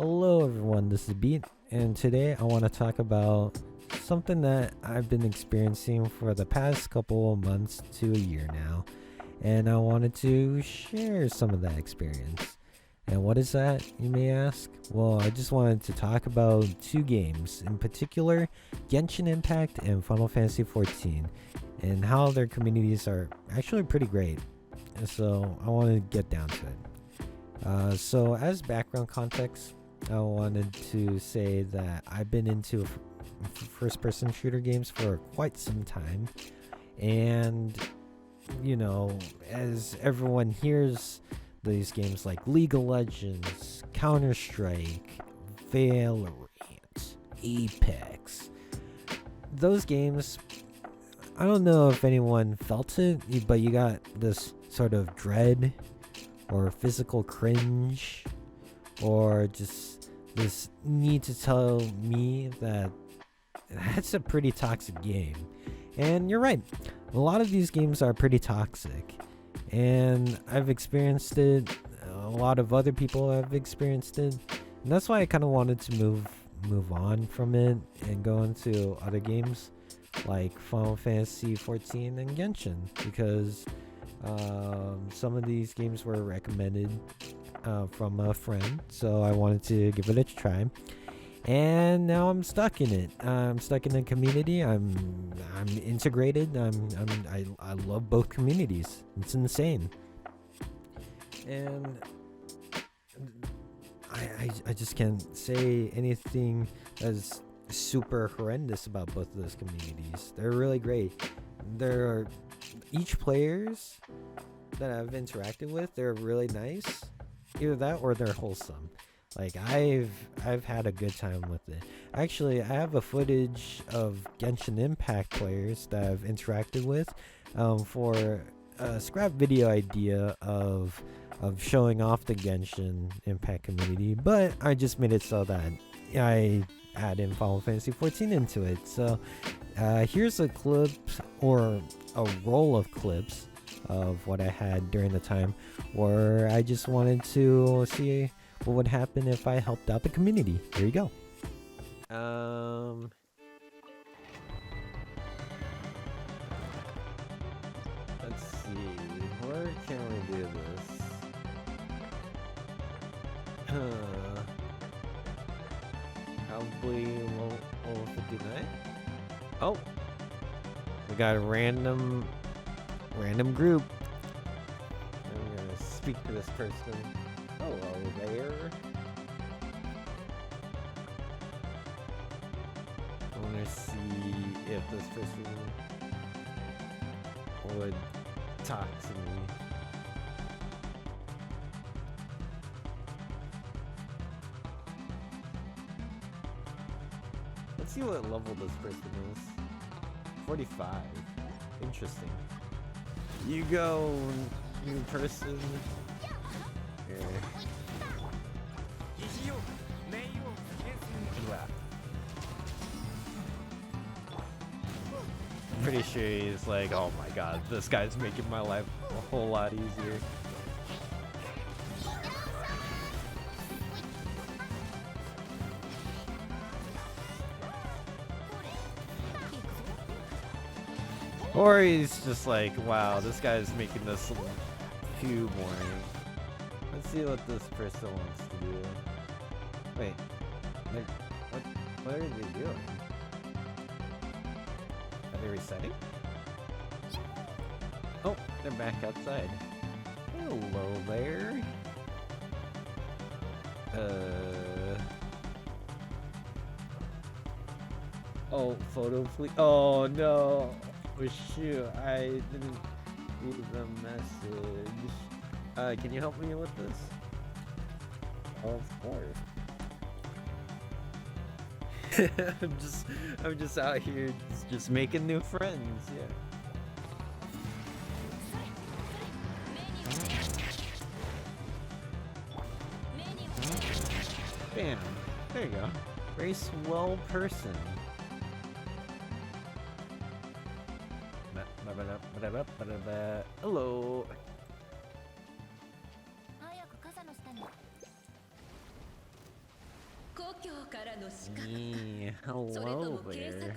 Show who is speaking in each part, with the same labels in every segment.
Speaker 1: Hello everyone, this is Beat, and today I want to talk about something that I've been experiencing for the past couple of months to a year now, and I wanted to share some of that experience. And what is that, you may ask? Well, I just wanted to talk about two games, in particular, Genshin Impact and Final Fantasy XIV, and how their communities are actually pretty great. And so I want to get down to it. So as background context, I wanted to say that I've been into first-person shooter games for quite some time, and you know, as everyone hears these games like League of Legends, Counter-Strike, Valorant, Apex, those games, I don't know if anyone felt it, but you got this sort of dread or physical cringe or just this need to tell me that that's a pretty toxic game. And you're right, a lot of these games are pretty toxic, and I've experienced it, a lot of other people have experienced it, and that's why I kind of wanted to move on from it and go into other games like Final Fantasy XIV and Genshin, because some of these games were recommended from a friend, so I wanted to give it a try, and now I'm stuck in it. I'm stuck in the community. I'm integrated. I love both communities. It's insane, and I just can't say anything that's super horrendous about both of those communities. They're really great. They're each players that I've interacted with, they're really nice. Either that or they're wholesome. Like I've had a good time with it. Actually, I have a footage of Genshin Impact players that I've interacted with for a scrap video idea of showing off the Genshin Impact community, but I just made it so that I add in Final Fantasy XIV into it. So here's a clip, or a roll of clips, of what I had during the time where I just wanted to see what would happen if I helped out the community. Here you go. Let's see, where can we do this? Probably level 59. Oh, we got a random group. I'm gonna speak to this person. Hello there. I wanna see if this person would talk to me. Let's see what level this person is. 45. Interesting. You go, new person. Here. I'm pretty sure he's like, oh my god, this guy's making my life a whole lot easier. Or he's just like, wow, this guy's making this too boring. Let's see what this person wants to do. Wait, what are they doing? Are they resetting? Oh, they're back outside. Hello there. Oh, photo please. Oh no. Oh shoot, I didn't leave a message. Can you help me with this? Of course. I'm just out here just making new friends, yeah. Bam. There you go. Very swell person. Hello. Yeah, hello there.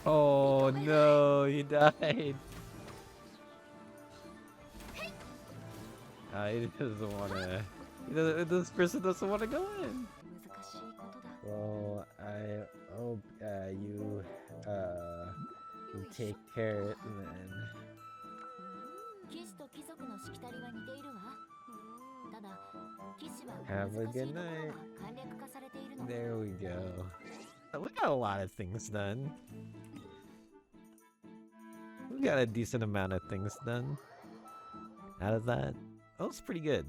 Speaker 1: Oh no, he died. He doesn't wanna. This person doesn't wanna go in. Well, I hope you take care then. Have a good night. There we go. We got a lot of things done. We got a decent amount of things done out of that. That was pretty good.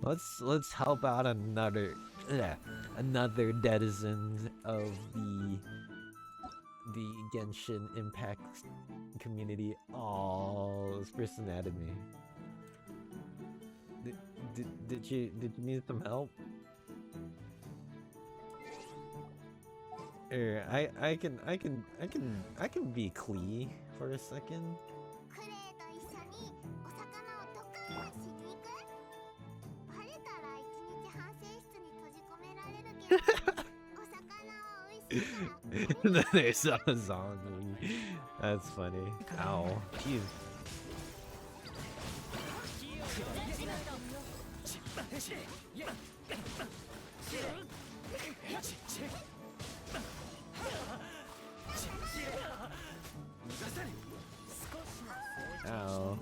Speaker 1: Let's help out another denizen of the Genshin Impact community. Oh, this person added me. Did you need some help? Here, I can be Klee for a second. There's a zombie. That's funny. Ow. Jeez. Ow.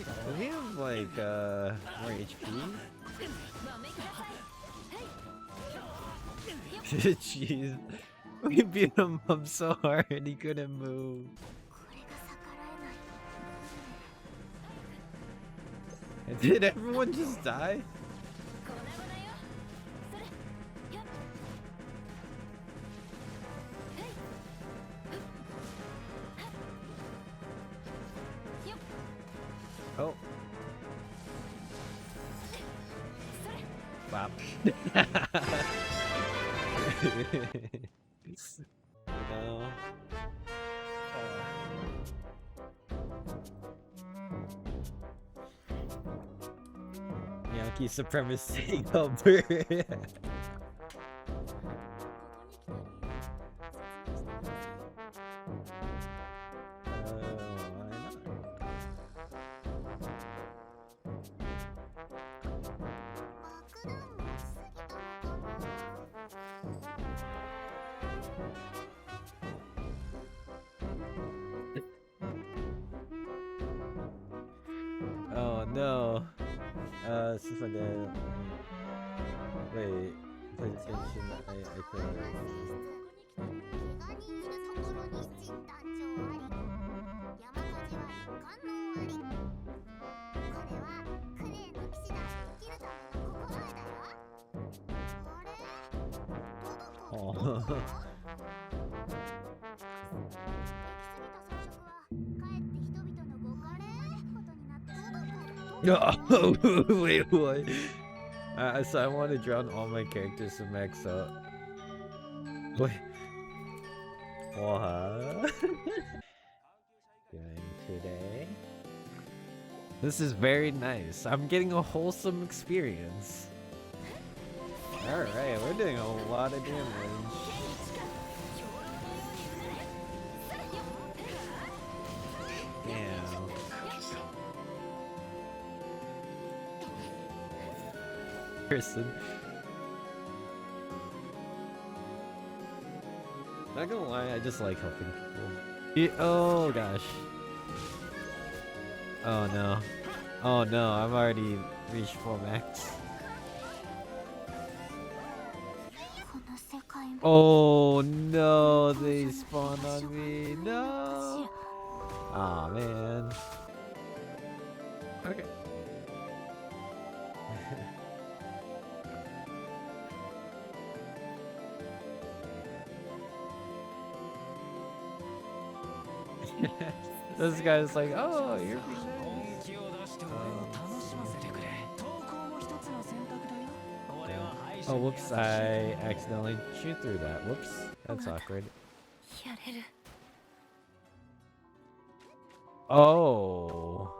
Speaker 1: Does he have like more HP? Jeez. We beat him up so hard he couldn't move. Did everyone just die? Oh. Wow. No. Yankee supremacy over. Oh no. Since I'm dead. Wait, play attention. I can't. Oh. Oh, wait, what? So I want to drown all my characters to max out. Wait. What? Doing today? This is very nice. I'm getting a wholesome experience. Alright, we're doing a lot of damage. Damn. Person. Not gonna lie, I just like helping people. Oh gosh. Oh no. Oh no, I've already reached full max. Oh no, they spawned on me. No. Aw, man. Okay. This guy's like, oh, you're oh, whoops, I accidentally chewed through that. Whoops, that's awkward. Oh.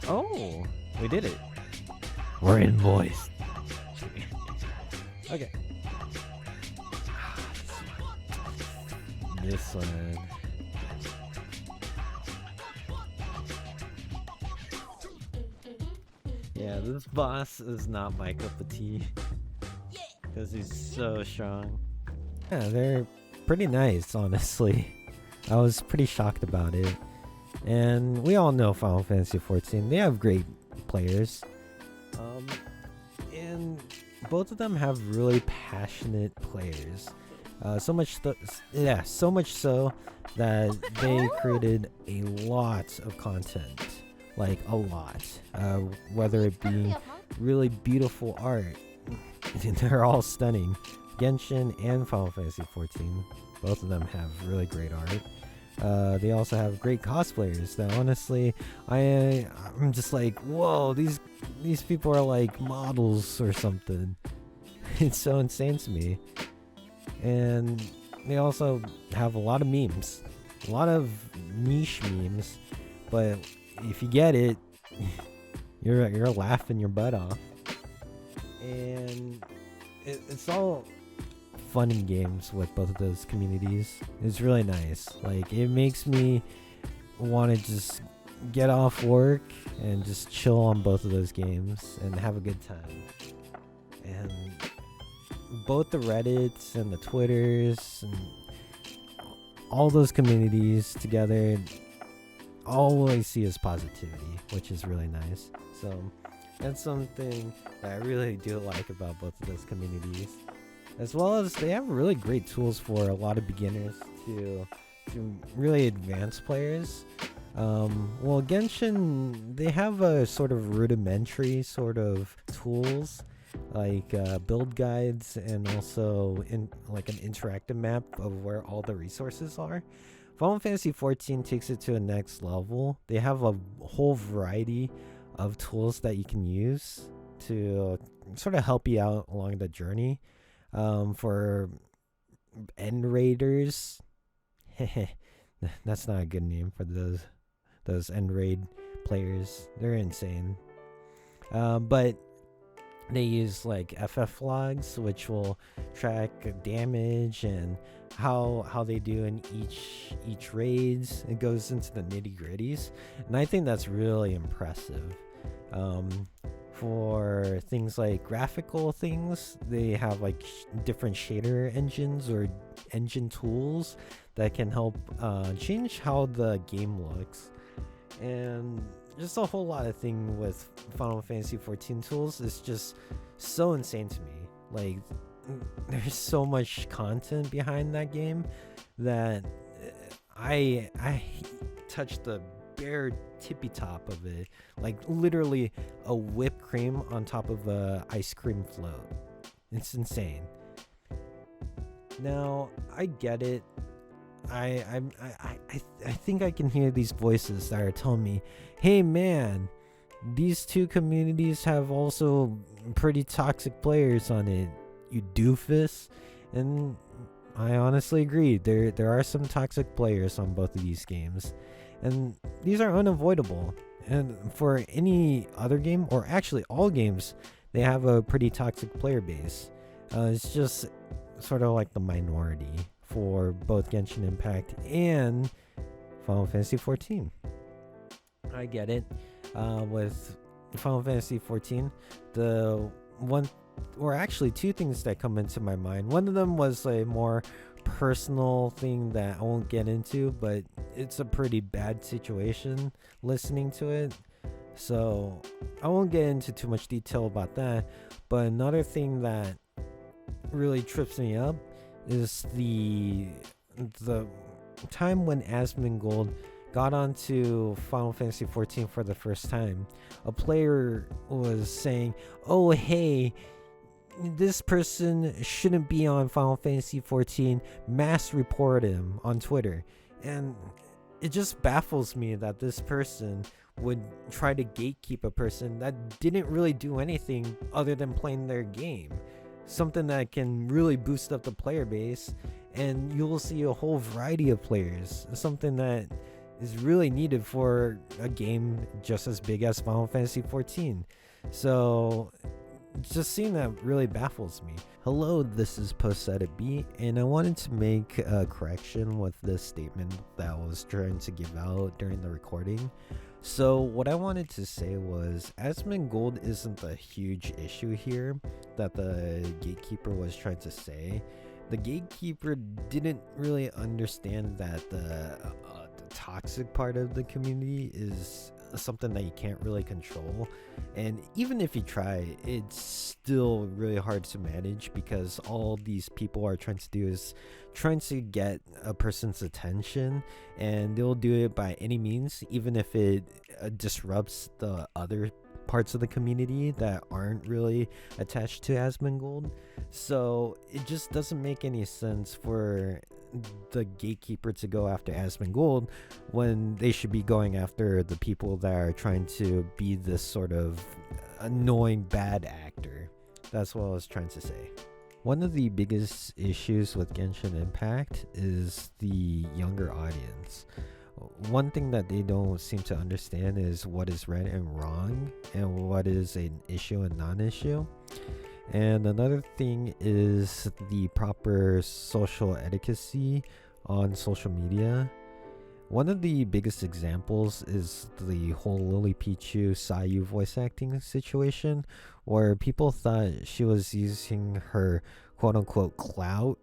Speaker 1: Oh, we did it. We're invoiced. Okay. This one. Yeah, this boss is not my cup of tea. Because he's so strong. Yeah, they're pretty nice, honestly. I was pretty shocked about it. And we all know Final Fantasy XIV. They have great players. And both of them have really passionate players. So much so that they created a lot of content. Like a lot. Whether it be really beautiful art. They're all stunning. Genshin and Final Fantasy XIV. Both of them have really great art. They also have great cosplayers that honestly I'm just like, whoa, these people are like models or something. It's so insane to me. And they also have a lot of memes, a lot of niche memes, but if you get it, you're laughing your butt off. And it's all fun and games with both of those communities. It's really nice. Like, it makes me want to just get off work and just chill on both of those games and have a good time. And both the Reddits and the Twitters and all those communities together, all I see is positivity, which is really nice. So that's something that I really do like about both of those communities. As well as they have really great tools for a lot of beginners to really advanced players. Well, Genshin, they have a sort of rudimentary sort of tools like build guides and also like an interactive map of where all the resources are. Final Fantasy XIV takes it to a next level. They have a whole variety of tools that you can use to sort of help you out along the journey. For end raiders, that's not a good name for those end raid players. They're insane. But they use like FF logs, which will track damage and how they do in each raids. It goes into the nitty gritties, and I think that's really impressive. For things like graphical things, they have like different shader engines or engine tools that can help change how the game looks. And just a whole lot of thing with Final Fantasy XIV tools is just so insane to me. Like, there's so much content behind that game that I touched the bare tippy top of it, like literally a whipped cream on top of a ice cream float. It's insane. Now I get it. I think I can hear these voices that are telling me, hey man, these two communities have also pretty toxic players on it, you doofus. And I honestly agree. There are some toxic players on both of these games. And these are unavoidable. And for any other game, or actually all games, they have a pretty toxic player base. It's just sort of like the minority for both Genshin Impact and Final Fantasy XIV. I get it. With Final Fantasy XIV, the one, or actually two things that come into my mind. One of them was a more personal thing that I won't get into, but it's a pretty bad situation listening to it, so I won't get into too much detail about that. But another thing that really trips me up is the time when Asmongold got onto Final Fantasy XIV for the first time. A player was saying, oh hey, this person shouldn't be on Final Fantasy XIV, mass report him on Twitter. And it just baffles me that this person would try to gatekeep a person that didn't really do anything other than playing their game. Something that can really boost up the player base, and you'll see a whole variety of players. Something that is really needed for a game just as big as Final Fantasy XIV. So just seeing that really baffles me. Hello, this is Post-Edit B, and I wanted to make a correction with this statement that I was trying to give out during the recording. So what I wanted to say was Asmongold isn't a huge issue here that the gatekeeper was trying to say. The gatekeeper didn't really understand that the toxic part of the community is something that you can't really control, and even if you try, it's still really hard to manage because all these people are trying to do is trying to get a person's attention, and they'll do it by any means, even if it disrupts the other parts of the community that aren't really attached to Asmongold. So it just doesn't make any sense for the gatekeeper to go after Asmongold when they should be going after the people that are trying to be this sort of annoying bad actor. That's what I was trying to say. One of the biggest issues with Genshin Impact is the younger audience. One thing that they don't seem to understand is what is right and wrong, and what is an issue and non-issue. And another thing is the proper social etiquette on social media. One of the biggest examples is the whole Lilypichu Sayu voice acting situation, where people thought she was using her quote-unquote clout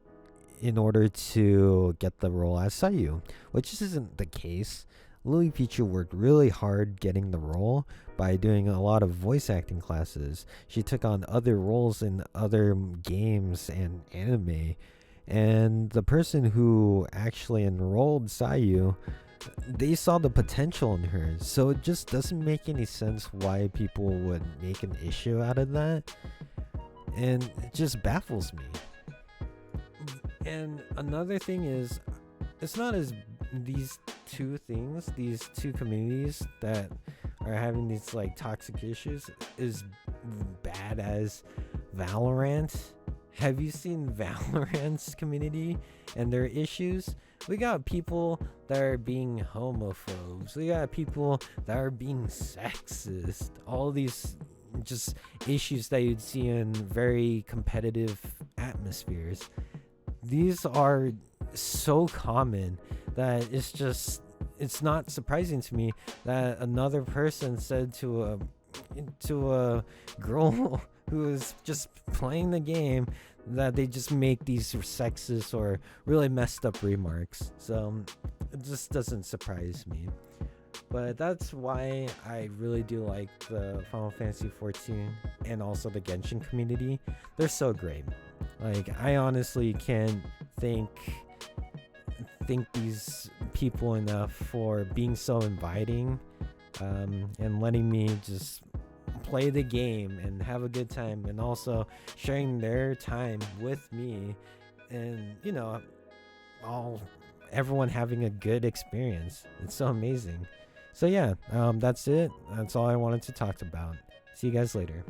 Speaker 1: in order to get the role as Sayu, which isn't the case. Lilypichu worked really hard getting the role by doing a lot of voice acting classes. She took on other roles in other games and anime, and the person who actually enrolled Sayu, they saw the potential in her. So it just doesn't make any sense why people would make an issue out of that, and it just baffles me. And another thing is, it's not as these two communities that are having these like toxic issues is bad as Valorant. Have you seen Valorant's community and their issues? We got people that are being homophobes. We got people that are being sexist. All these just issues that you'd see in very competitive atmospheres. These are so common that it's not surprising to me that another person said to a girl who is just playing the game that they just make these sexist or really messed up remarks. So it just doesn't surprise me. But that's why I really do like the Final Fantasy XIV and also the Genshin community. They're so great. Like, I honestly can't thank these people enough for being so inviting, and letting me just play the game and have a good time, and also sharing their time with me, and everyone having a good experience. It's so amazing. So yeah, that's it. That's all I wanted to talk about. See you guys later.